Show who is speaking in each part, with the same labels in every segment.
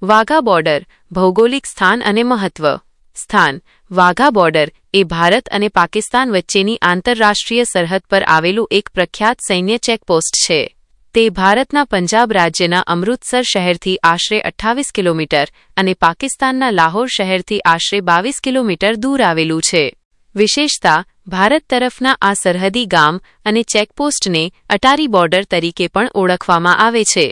Speaker 1: વાઘા border ભૌગોલિક સ્થાન અને મહત્વ. સ્થાન: વાઘા બોર્ડર એ ભારત અને પાકિસ્તાન વચ્ચેની આંતરરાષ્ટ્રીય સરહદ પર આવેલું એક પ્રખ્યાત સૈન્ય ચેકપોસ્ટ છે. તે ભારતના પંજાબ રાજ્યના અમૃતસર શહેરથી આશરે 28 કિલોમીટર અને પાકિસ્તાનના લાહોર શહેરથી આશરે 22 કિલોમીટર દૂર આવેલું છે. વિશેષતા: ભારત તરફના આ સરહદી ગામ અને ચેકપોસ્ટને અટારી બોર્ડર તરીકે પણ ઓળખવામાં આવે છે.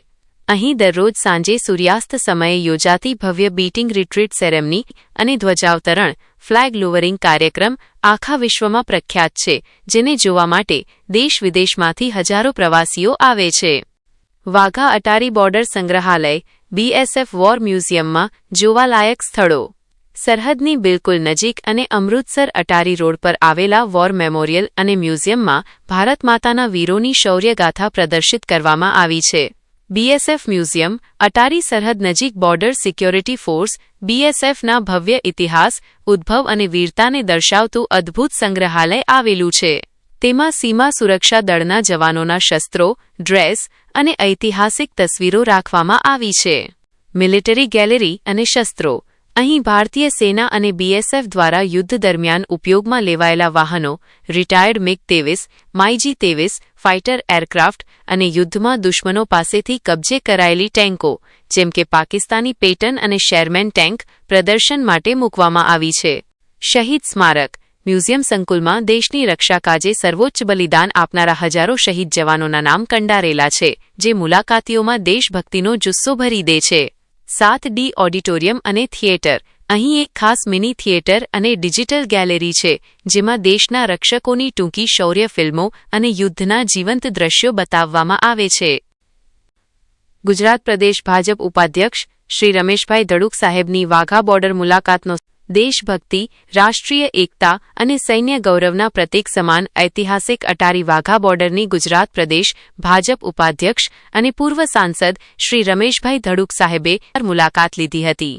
Speaker 1: અહીં દરરોજ સાંજે સૂર્યાસ્ત સમયે યોજાતી ભવ્ય બીટિંગ રિટ્રીટ સેરેમની અને ધ્વજાવતરણ ફ્લેગ લોવરિંગ કાર્યક્રમ આખા વિશ્વમાં પ્રખ્યાત છે, જેને જોવા માટે દેશ-વિદેશમાંથી હજારો પ્રવાસીઓ આવે છે. વાઘા અટારી બોર્ડર સંગ્રહાલય BSF વોર મ્યુઝિયમમાં જોવાલાયક સ્થળો. સરહદની બિલકુલ નજીક અને અમૃતસર અટારી રોડ પર આવેલા વોર મેમોરિયલ અને મ્યુઝિયમમાં ભારત માતાના વીરોની શૌર્યગાથા પ્રદર્શિત કરવામાં આવી છે. BSF મ્યુઝિયમ અટારી સરહદ નજીક બોર્ડર સિક્યોરિટી ફોર્સ BSFના ભવ્ય ઇતિહાસ, ઉદ્ભવ અને વીરતાને દર્શાવતું અદ્ભુત સંગ્રહાલય આવેલું છે. તેમાં સીમા સુરક્ષા દળના જવાનોના શસ્ત્રો, ડ્રેસ અને ઐતિહાસિક તસવીરો રાખવામાં આવી છે. મિલિટરી ગેલેરી અને શસ્ત્રો. અહીં ભારતીય સેના અને BSF દ્વારા યુદ્ધ દરમિયાન ઉપયોગમાં લેવાયેલા વાહનો, retired MiG-23, MiG-23 fighter aircraft અને યુદ્ધમાં દુશ્મનો પાસેથી કબજે કરાયેલી ટેન્કો, જેમ કે પાકિસ્તાની પેટન અને શેરમેન ટેન્ક, પ્રદર્શન માટે મૂકવામાં આવી છે. શહીદ સ્મારક. મ્યુઝિયમ સંકુલમાં દેશની રક્ષા કાજે સર્વોચ્ચ બલિદાન આપનારા હજારો શહીદ જવાનોના નામ કંડારેલા છે, જે મુલાકાતીઓમાં દેશભક્તિનો જુસ્સો ભરી દે છે. 7D ઓડિટોરિયમ અને થિયેટર. અહીં એક ખાસ મિની થિયેટર અને ડિજિટલ ગેલેરી છે, જેમાં દેશના રક્ષકોની ટૂંકી શૌર્ય ફિલ્મો અને યુદ્ધના જીવંત દ્રશ્યો બતાવવામાં આવે છે. ગુજરાત પ્રદેશ ભાજપ ઉપાધ્યક્ષ શ્રી રમેશભાઈ ધડુક સાહેબની વાઘા બોર્ડર મુલાકાતનો દેશભક્તિ, રાષ્ટ્રીય એકતા અને સૈન્ય ગૌરવના પ્રતીક સમાન ઐતિહાસિક અટારી વાઘા બોર્ડરની ગુજરાત પ્રદેશ ભાજપ ઉપાધ્યક્ષ અને પૂર્વ સાંસદ શ્રી રમેશભાઈ ધડુક સાહેબે મુલાકાત લીધી હતી.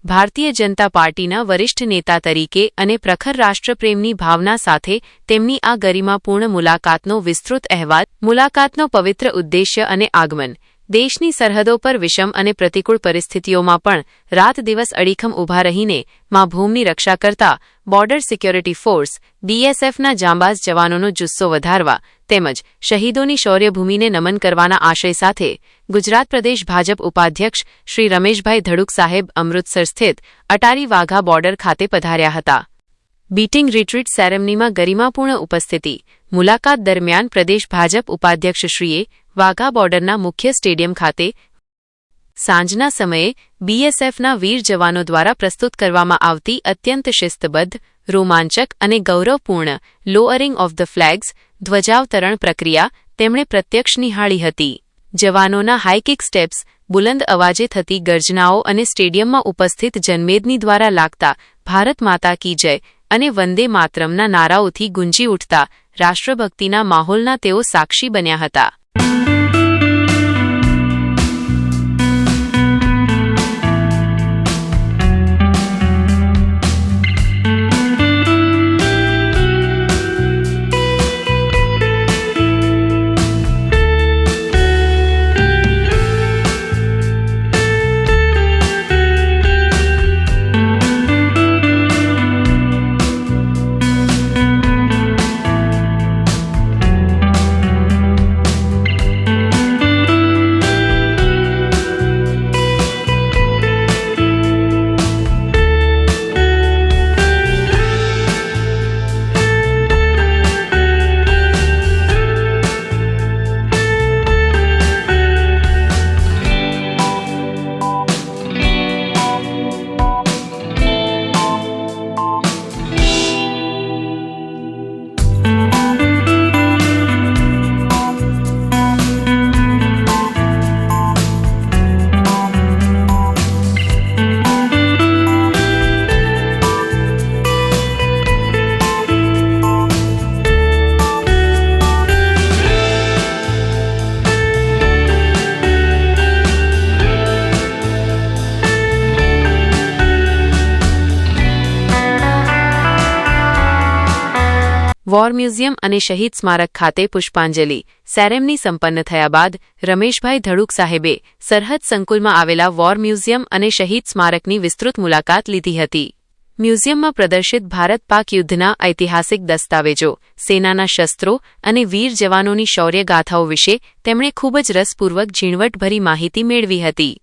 Speaker 1: ભારતીય જનતા પાર્ટીના વરિષ્ઠ નેતા તરીકે અને પ્રખર રાષ્ટ્રપ્રેમની ભાવના સાથે તેમની આ ગરિમાપૂર્ણ મુલાકાતનો વિસ્તૃત અહેવાલ. મુલાકાતનો પવિત્ર ઉદ્દેશ્ય અને આગમન. દેશની સરહદો પર વિષમ અને પ્રતિકૂળ પરિસ્થિતિઓમાં પણ રાત દિવસ અડીખમ ઊભા રહીને મા ભૂમિની રક્ષા કરતા બોર્ડર સિક્યોરિટી ફોર્સ BSFના જાંબાઝ જવાનોનો જુસ્સો વધારવા તેમજ શહીદોની શૌર્યભૂમિને નમન કરવાના આશય સાથે ગુજરાત પ્રદેશ ભાજપ ઉપાધ્યક્ષ શ્રી રમેશભાઈ ધડુક સાહેબ અમૃતસર સ્થિત અટારી વાઘા બોર્ડર ખાતે પધાર્યા હતા. બીટિંગ રિટ્રીટ સેરેમનીમાં ગરિમાપૂર્ણ ઉપસ્થિતિ. મુલાકાત દરમિયાન પ્રદેશ ભાજપ ઉપાધ્યક્ષશ્રીએ વાઘા બોર્ડરના મુખ્ય સ્ટેડિયમ ખાતે સાંજના સમયે BSFના વીર જવાનો દ્વારા પ્રસ્તુત કરવામાં આવતી અત્યંત શિસ્તબદ્ધ, રોમાંચક અને ગૌરવપૂર્ણ લોઅરિંગ ઓફ ધ ફ્લેગ્સ ધ્વજાવતરણ પ્રક્રિયા તેમણે પ્રત્યક્ષ નિહાળી હતી. જવાનોના હાઈકિક સ્ટેપ્સ, બુલંદ અવાજે થતી ગર્જનાઓ અને સ્ટેડિયમમાં ઉપસ્થિત જનમેદની દ્વારા લાગતા ભારત માતા કી જય અને વંદે માતરમના નારાઓથી ગુંજી ઉઠતા રાષ્ટ્રભક્તિના માહોલના તેઓ સાક્ષી બન્યા હતા. વોર મ્યુઝિયમ અને શહીદ સ્મારક ખાતે પુષ્પાંજલિ સેરેમની સંપન્ન થયા બાદ રમેશભાઈ ધડુક સાહેબે સરહદ સંકુલમાં આવેલા વોર મ્યુઝિયમ અને શહીદ સ્મારકની વિસ્તૃત મુલાકાત લીધી હતી. મ્યુઝિયમમાં પ્રદર્શિત ભારત-પાક યુદ્ધના ઐતિહાસિક દસ્તાવેજો, સેનાના શસ્ત્રો અને વીર જવાનોની શૌર્યગાથાઓ વિશે તેમણે ખૂબ જ રસપૂર્વક ઝીણવટભરી માહિતી મેળવી હતી.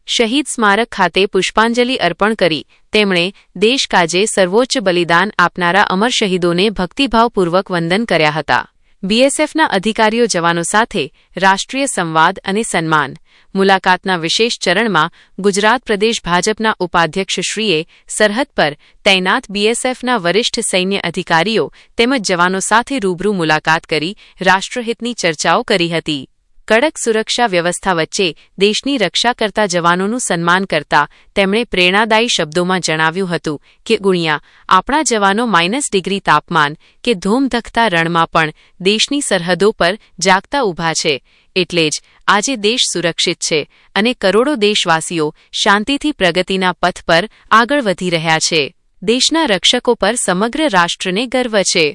Speaker 1: શહીદ સ્મારક ખાતે પુષ્પાંજલિ અર્પણ કરી તેમણે દેશ કાજે સર્વોચ્ચ બલિદાન આપનારા અમર શહીદોને ભક્તિભાવપૂર્વક વંદન કર્યા હતા. બીએસએફના અધિકારીઓ જવાનો સાથે રાષ્ટ્રીય સંવાદ અને સન્માન મુલાકાતના વિશેષ ચરણમાં ગુજરાત પ્રદેશ ભાજપના ઉપાધ્યક્ષશ્રીએ સરહદ પર તૈનાત બીએસએફના વરિષ્ઠ સૈન્ય અધિકારીઓ તેમજ જવાનો સાથે રૂબરૂ મુલાકાત કરી રાષ્ટ્રહિતની ચર્ચાઓ કરી હતી. કડક સુરક્ષા વ્યવસ્થા વચ્ચે દેશની રક્ષા કરતા જવાનોનું સન્માન કરતા તેમણે પ્રેરણાદાયી શબ્દોમાં જણાવ્યું હતું કે ગુણ્યા આપણા જવાનો -ડિગ્રી તાપમાન કે ધોમધખતા રણમાં પણ દેશની સરહદો પર જાગતા ઊભા છે. એટલે જ આજે દેશ સુરક્ષિત છે અને કરોડો દેશવાસીઓ શાંતિથી પ્રગતિના પથ પર આગળ વધી રહ્યા છે. દેશના રક્ષકો પર સમગ્ર રાષ્ટ્રને ગર્વ છે.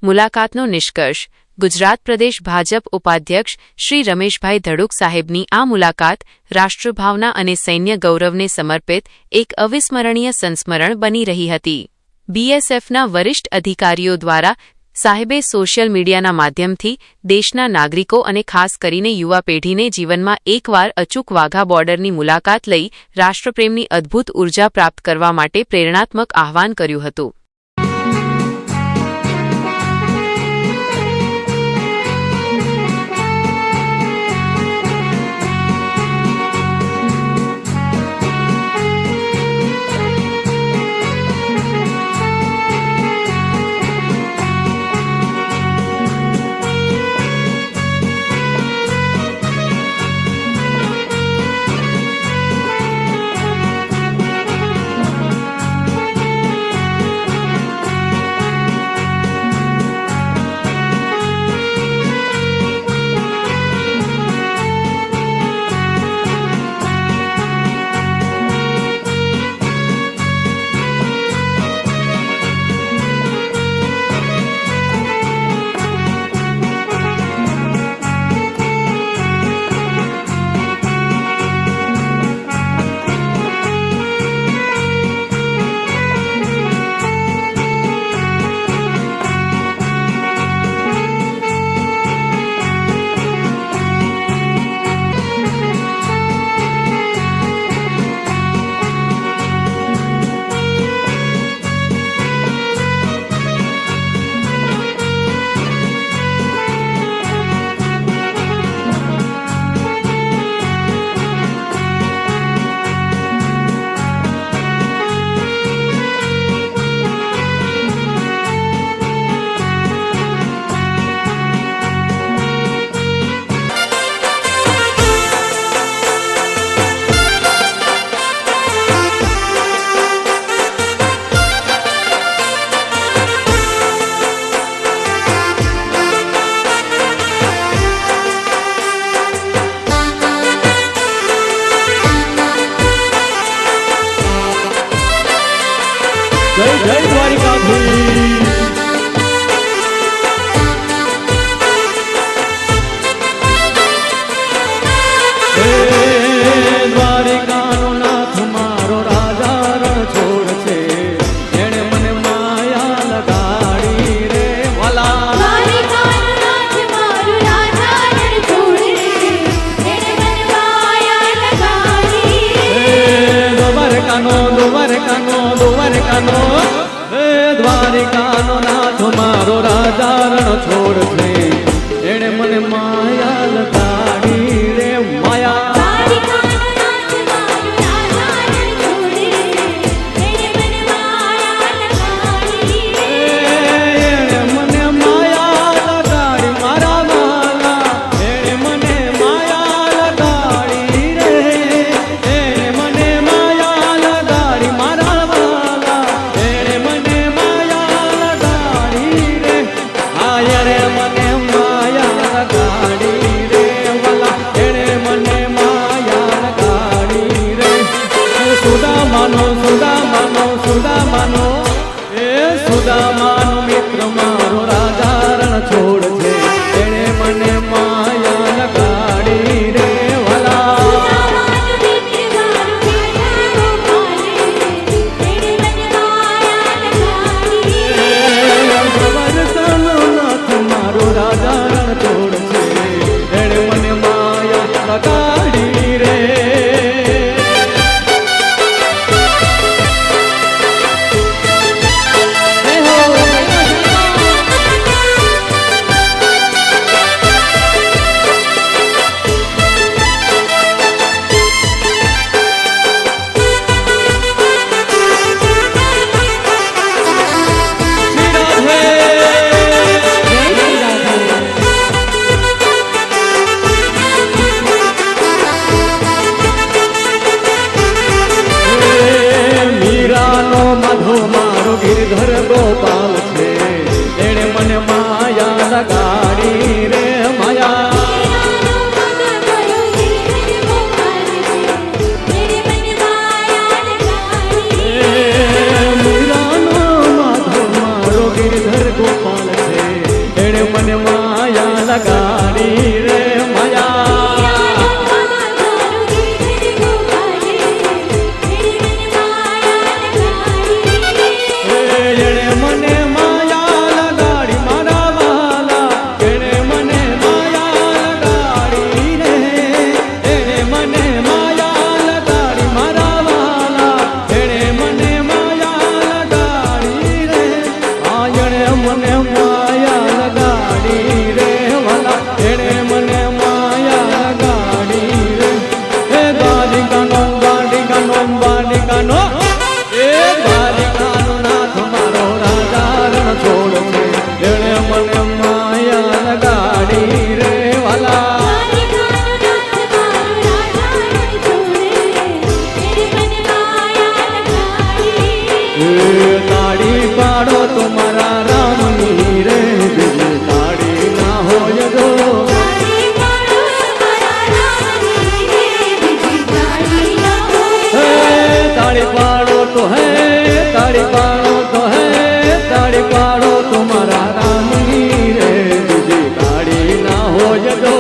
Speaker 1: મુલાકાતનો નિષ્કર્ષ ગુજરાત પ્રદેશ ભાજપ ઉપાધ્યક્ષ શ્રી રમેશભાઈ ધડુક સાહેબની આ મુલાકાત રાષ્ટ્રભાવના અને સૈન્ય ગૌરવને સમર્પિત એક અવિસ્મરણીય સંસ્મરણ બની રહી હતી. બીએસએફના વરિષ્ઠ અધિકારીઓ દ્વારા સાહેબે સોશિયલ મીડિયાના માધ્યમથી દેશના નાગરિકો અને ખાસ કરીને યુવા પેઢીને જીવનમાં એકવાર અચૂક વાઘા બોર્ડરની મુલાકાત લઈ રાષ્ટ્રપ્રેમની અદ્ભુત ઉર્જા પ્રાપ્ત કરવા માટે પ્રેરણાત્મક આહ્વાન કર્યું હતું.
Speaker 2: જય જય દ્વારિકાધીશ. દ્વારિકાનો નાથ મારો રાજા રણ છોડ છે, એણે મને માયા લગાડી રે વાલા.
Speaker 3: દ્વારિકાનો નાથ મારો રાજા રણ છોડ છે, એણે મને માયા લગાડી
Speaker 2: દ્વારકાનો દ્વારિકાનો નાથ મારો રાજા રણ છોડ છે, એણે મને માયા લગાડી રે માયા.
Speaker 3: દ્વારિકાનો નાથ મારો રાજા રણ છોડ છે, એણે મને માયા લગાડી
Speaker 2: એણે મને માયા લગાડી મારા વાલા, એણે મને માયા લગાડી રે, એણે મને માયા લગાડી મારા વાલા, એણે મને માયા લગાડી રે. આયરે મને માયા લગાડી રે વાલા, એણે મને માયા લગાડી રે. સુદામાનો એ સુદામાનો મિત્ર મારો રાજા રણ છોડ છે એણે મને માયા લગાડી રે વાલા
Speaker 3: સુદામાનું મિત્ર મારું રાજા ગોપાલે, એણે મને માયા લગાડી.
Speaker 2: પ્રવર્તનો નાથ મારો રાજા રણ છોડ છે એણે મને માયા લગાડી રે મીરાનો માધો મારો ગિરધર ગોપાલ છે એણે મને માયા લગાડી રે માયા મીરાનો માધો મારો ગિરધર ગોપાલ છે એણે મને માયા લગાડી રે માયા એણે મને માયા લગાડી મારા વાલા એણે મને માયા લગાડી રે એણે મને માયા લગાડી મારા વાલા એણે મને માયા લગાડી રે આ એણે મને માયા લગાડી રે વાલા એણે મને માયા લગાડી રે એ બાલિકાનો બાલિકાનો એ બાલિકાનો નાથ મારો રાજા રણ છોડ છે એણે મને માયા લગાડી રે વાલા એ તાળી પાડો તો મારા રામની રે બીજી તાળી ના હોય જો હે તાળી પાડો તો હે તાળી પાડો તો હે તાળી પાડો તો મારા રામની રે બીજી તાળી ના હોય જો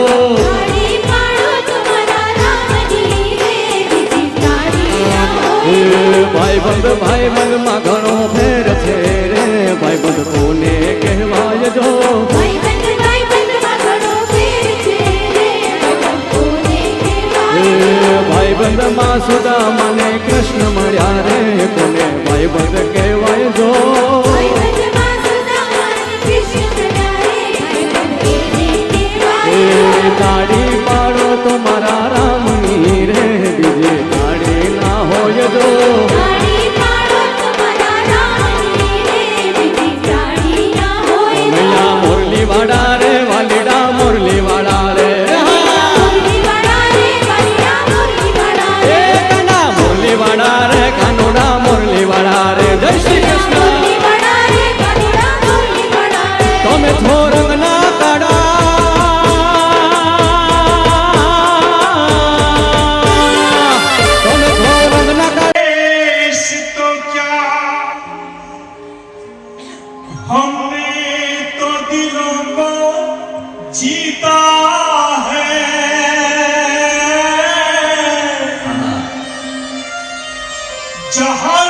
Speaker 2: ભાઈબંધ માં ઘણો ફેર છે રે ભાઈબંધ કોને કહેવાય જો ભાઈબંધ માં સુદા મને કૃષ્ણ મળ્યા રે કોને ભાઈબંધ કહેવાય જો તાળી પાડો તો મારા રામની રે બીજી તાળી ના હોય જો મૈયા મુરલી વાડા રે વાલીડા મુરલી વાડા રે એ કાના મુરલી વાડા રે કાનોડા મુરલી વાડા રે જય શ્રી કૃષ્ણ તમે થોરંગ ના કાડા તમે થોરંગ ના કાડા
Speaker 4: देश तो क्या हमने तो दिलों को जीता है जहाँ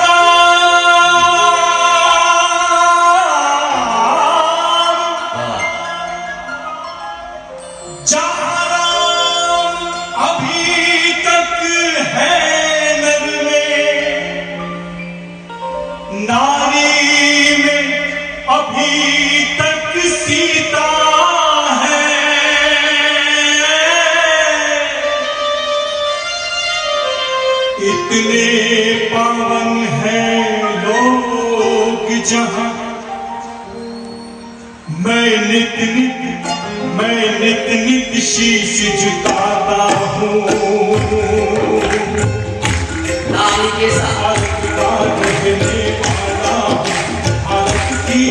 Speaker 4: राम अभी तक है नर में नारी में अभी तक सीता है इतने पावन हैं लोग जहाँ मैं नित नित शीश झुकाता हूँ
Speaker 5: नारी के साथ
Speaker 4: भारत का रहने वाला हूँ, भारत की